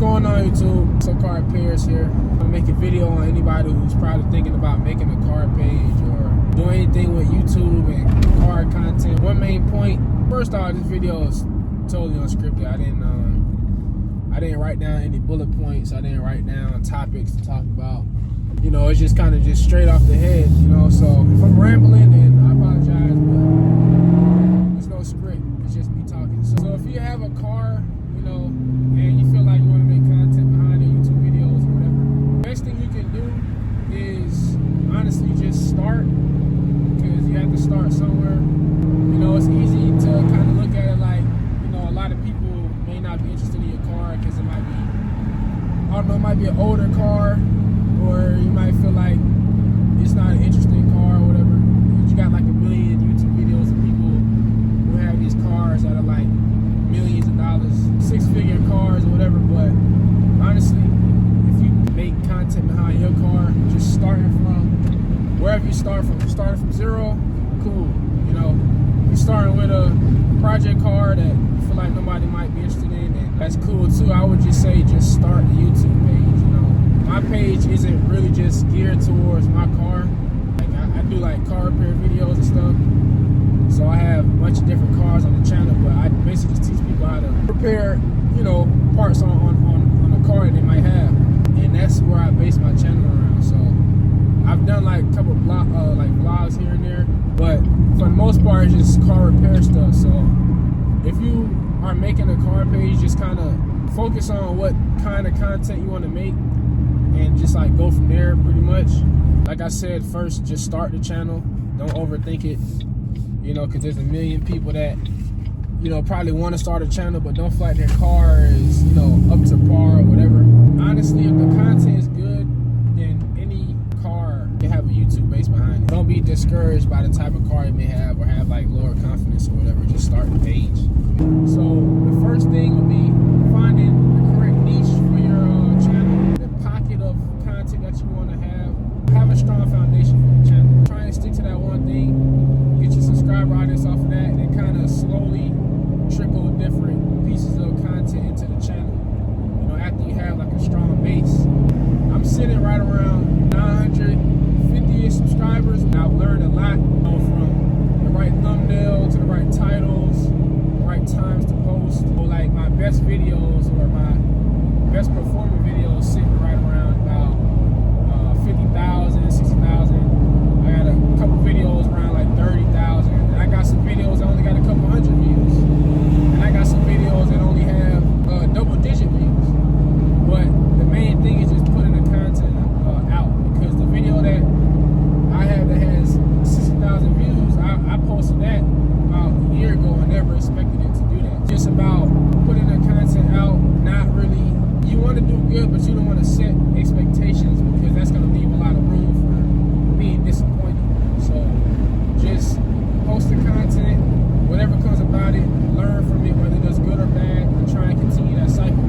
going on, YouTube? So Car Repairs here. I'm gonna make a video on anybody who's probably thinking about making a car page or doing anything with YouTube and car content. One main point. First off, this video is totally unscripted. I didn't write down any bullet points. I didn't write down topics to talk about. You know, it's just kind of just straight off the head. You know, so if I'm rambling, then I apologize. But there's no script. It's just me talking. So if you have a car, you know, and you feel like you want to make content behind the YouTube videos or whatever, best thing you can do is honestly just start, because you have to start somewhere. You know, it's easy to kind of look at it like, you know, a lot of people may not be interested in your car because it might be, I don't know, it might be an older car, or you might feel like it's not an interesting car or whatever. You got like a million YouTube videos of people who have these cars that are like millions of dollars, six-figure cars or whatever. But honestly, if you make content behind your car, just starting from wherever you starting from zero, cool. You know, you're starting with a project car that you feel like nobody might be interested in, and that's cool too. I would just say just start the YouTube page. You know, my page isn't really just geared towards my car. Like I do like car repair videos and stuff. So I have a bunch of different cars on the channel, but I basically just teach people how to repair, you know, parts on a car that they might have, and that's where I base my channel around. So I've done like a couple of vlogs here and there, but for the most part, it's just car repair stuff. So if you are making a car page, just kind of focus on what kind of content you want to make, and just like go from there pretty much. Like I said, first just start the channel. Don't overthink it, you know, because there's a million people that, you know, probably want to start a channel but don't feel like their car is, you know, up to par or whatever. Honestly, if the content is good, then any car can have a YouTube base behind it. Don't be discouraged by the type of car you may have or have like lower confidence or whatever. Just start the page. So the first thing would be finding the correct niche for your channel, the pocket of content that you want to have. Have a strong foundation for your channel. Try and stick to that one thing. Get your subscriber audience off of that, and then kind of slowly trickle different pieces of content into the channel. You know, after you have like a strong base. I'm sitting right around 950 subscribers, and I've learned a lot, you know, from the right thumbnail to the right titles, the right times to post. So like my best videos or my best performing videos sitting right around about 50,000, 60,000. I got a couple videos around like 30,000. And I got some videos that only got a couple hundred views. And I got some videos that only have double-digit views. But the main thing is just putting the content out. Because the video that I have that has 60,000 views, I posted that about a year ago and never expected it to do that. Just about putting the content out, not really. You want to do good, but you don't want to set expectations, because that's going to leave a lot of room for being disappointed. So just post the content, whatever comes about it, learn from it, whether it's good or bad, and try and continue that cycle.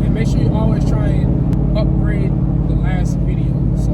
And make sure you always try and upgrade the last video. So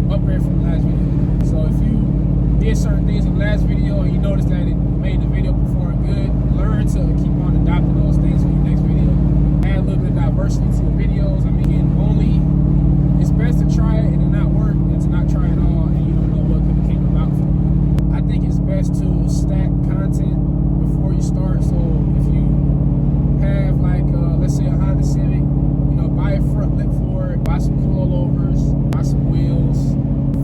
upgrade from the last video. So if you did certain things in the last video and you noticed that it made the video perform good, learn to keep on adopting those things for your next video. Add a little bit of diversity to the videos. I mean, it's best to try it and it not work than to not try it all and you don't know what could have came about from it. I think it's best to stack content before you start. So if you have like, let's say a Honda Civic, you know, buy a front lip for it, buy some coilovers, buy some wheels,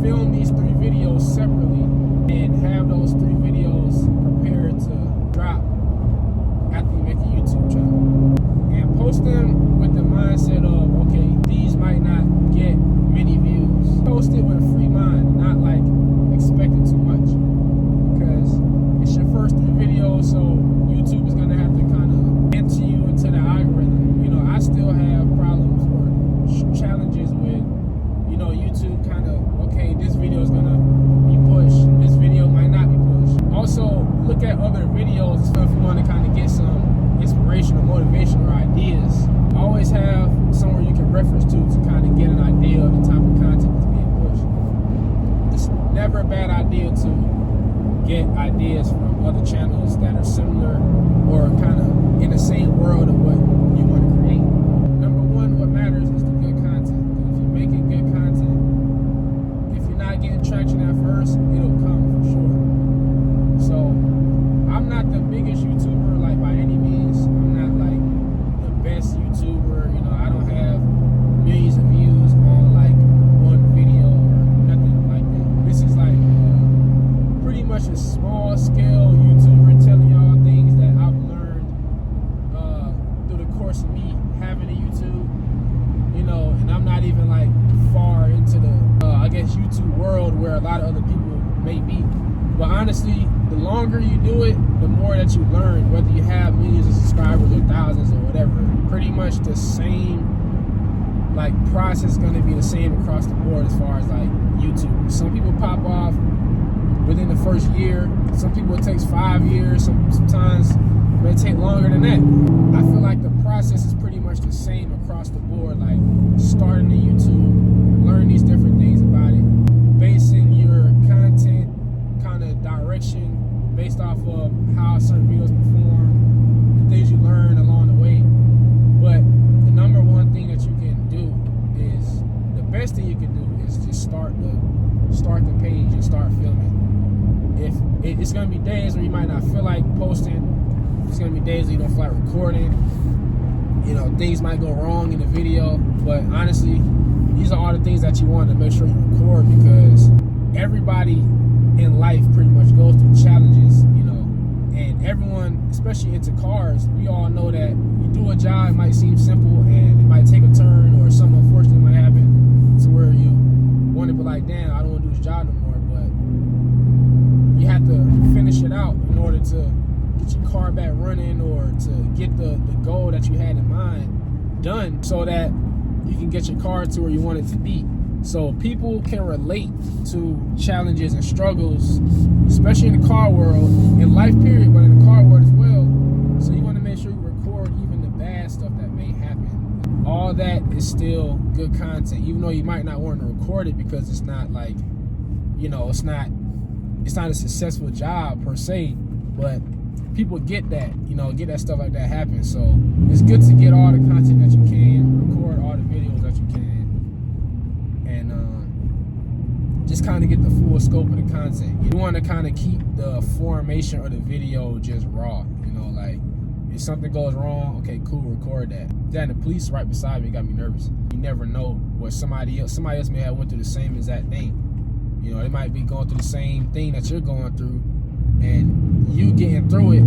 film these 3 videos separately, and have those 3 videos prepared to drop after you make a YouTube channel. And post them with the mindset of, okay, these might not get many views. Post it with a free mind, not like expecting too much. Because it's your first 3 videos, so YouTube is gonna have to kind of enter you into the algorithm. You know, I still have problems or challenges with, you know, YouTube kind of, okay, this video is gonna be pushed, this video might not be pushed. Also, look at other videos and stuff if you want to kind of get some inspiration or motivation or ideas. Always have somewhere you can reference to kind of get an idea of the type of content that's being pushed. It's never a bad idea to get ideas from other channels that are similar or kind of in the same world of what you want to create. Number one even like far into the I guess YouTube world where a lot of other people may be. But honestly, the longer you do it, the more that you learn, whether you have millions of subscribers or thousands or whatever. Pretty much the same like process is going to be the same across the board as far as like YouTube. Some people pop off within the first year. Some people it takes 5 years. Sometimes it may take longer than that. I feel like the process is pretty much the same across the board. Like starting the YouTube, learn these different things about it, basing your content kind of direction based off of how certain videos perform, the things you learn along the way. But the number one thing that you can do is, the best thing you can do is just start the page and start filming. If it's gonna be days where you might not feel like posting, it's gonna be days where you don't feel like recording. You know, things might go wrong in the video, but honestly, these are all the things that you want to make sure you record, because everybody in life pretty much goes through challenges, you know, and everyone, especially into cars, we all know that you do a job, it might seem simple and it might take a turn or something unfortunate might happen to where you want to be like, damn, I don't want to do this job no more, but you have to finish it out in order to get your car back running or to get the goal that you had in mind done so that you can get your car to where you want it to be. So people can relate to challenges and struggles, especially in the car world, in life period, but in the car world as well. So you want to make sure you record even the bad stuff that may happen. All that is still good content, even though you might not want to record it because it's not like, you know, it's not a successful job per se, but people get that, you know, get that stuff like that happen. So it's good to get all the content that you can, record all the videos that you can, and just kind of get the full scope of the content. You want to kind of keep the formation of the video just raw, you know, like if something goes wrong, okay, cool, record that. Then the police right beside me got me nervous. You never know what somebody else may have went through the same exact thing. You know, they might be going through the same thing that you're going through, and you getting through it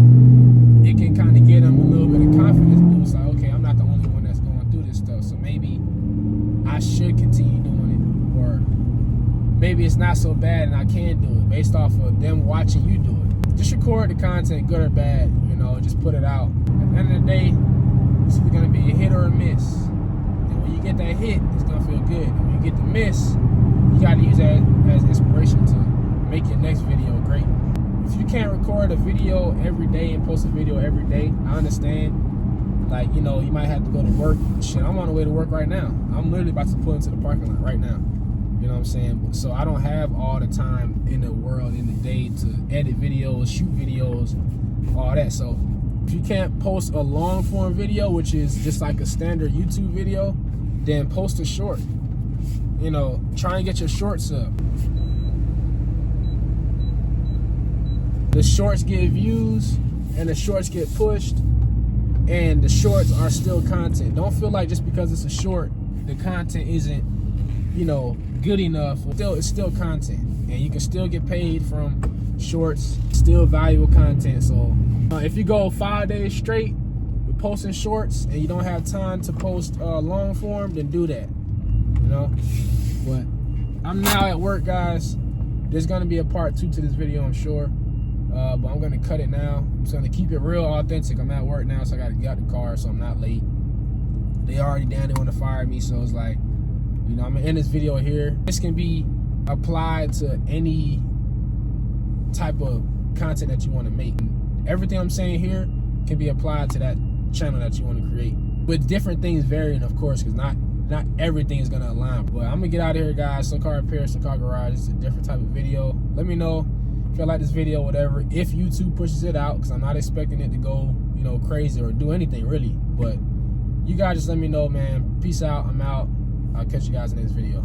can kind of give them a little bit of confidence boost. Like, okay, I'm not the only one that's going through this stuff, so maybe I should continue doing it, or maybe it's not so bad and I can do it based off of them watching you do it. Just record the content, good or bad, you know, just put it out. At the end of the day, it's either gonna be a hit or a miss. And when you get that hit, it's gonna feel good. And when you get the miss, you gotta use that as inspiration to make your next video great. If you can't record a video every day and post a video every day, I understand. Like, you know, you might have to go to work. Shit, I'm on the way to work right now. I'm literally about to pull into the parking lot right now. You know what I'm saying? So I don't have all the time in the world, in the day, to edit videos, shoot videos, all that. So if you can't post a long form video, which is just like a standard YouTube video, then post a short. You know, try and get your shorts up. The shorts get views and the shorts get pushed, and the shorts are still content. Don't feel like just because it's a short, the content isn't, you know, good enough. It's still content, and you can still get paid from shorts, still valuable content. So if you go 5 days straight with posting shorts and you don't have time to post long form, then do that, you know. But I'm now at work, guys. There's gonna be a part 2 to this video, I'm sure. But I'm gonna cut it now. I'm just gonna keep it real authentic. I'm at work now, so I gotta get out the car so I'm not late. They already down there want to fire me, so it's like, you know, I'm gonna end this video here. This can be applied to any type of content that you want to make. Everything I'm saying here can be applied to that channel that you want to create, with different things varying, of course, because not everything is gonna align. But I'm gonna get out of here, guys. Some car repair, some car garage. It's a different type of video. Let me know if you like this video, whatever, if YouTube pushes it out, because I'm not expecting it to go, you know, crazy or do anything really. But you guys just let me know, man. Peace out. I'm out. I'll catch you guys in the next video.